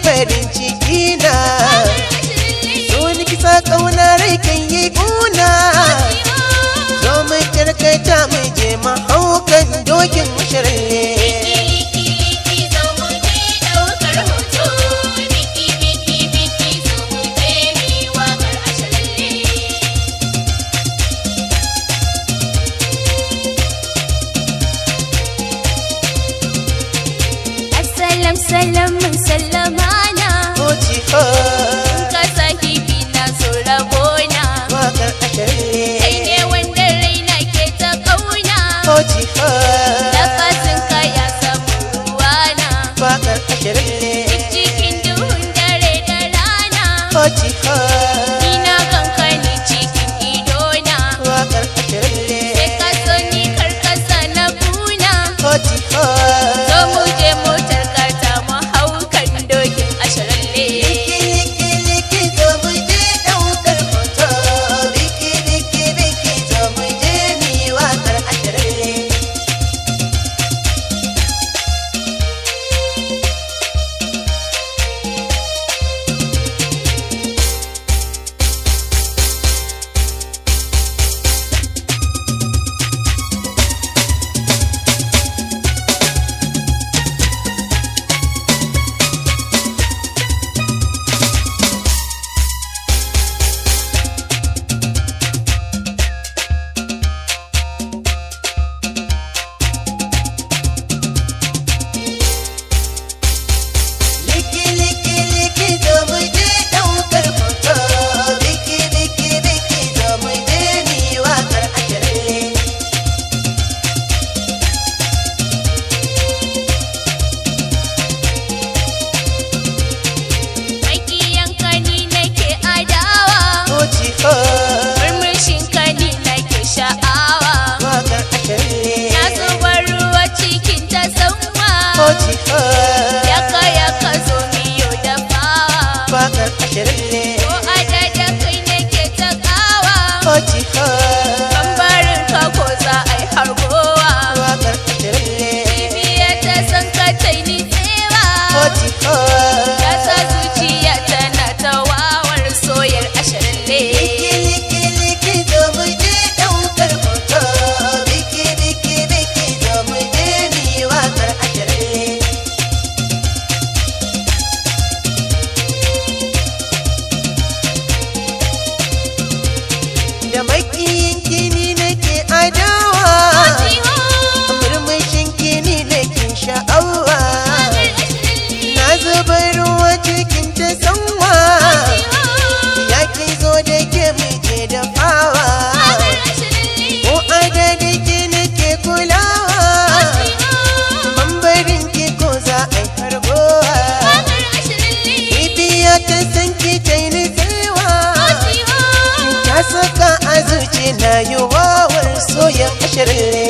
farin ciki na. So ni kisa kauna rai kan yi kuna. Zo mu karkata mu je mahaukan dokin shirye. Salam sallamana Oci ho ka sahibi na so rabona wakar ashirle kai ne wanda raina ke ta kauna Oci ho lafazin ka ya samu ruwana wakar ashirle cikin duhun dare da rana Oci ho ina ganka ni cikin idona wakar ashirle sai ka so ni karkasa na kuna Oci ho zo mu je motar murmushin ka ni nake sha'awa na zuba ruwa cikin ta sanwa yaka zo miyo da fawa ko adada kai nake ta kawa bambarin ka ko za a yi harbowa bibiya ta san ka ta yi nitsewa ta sa zuciya tana ta wawar soyar ashirle da makiyin kini nake adawa murmushin kini nake sha'awa na zuba ruwa cikin ta sanwa ya ki zo da ke muje da fawa ko adada ke nake kulawa mambarin ki ko za a yi harbowa bibiya ta san ki ta yi nutsewa ta saka a zuci na yi wawar soyan ashirle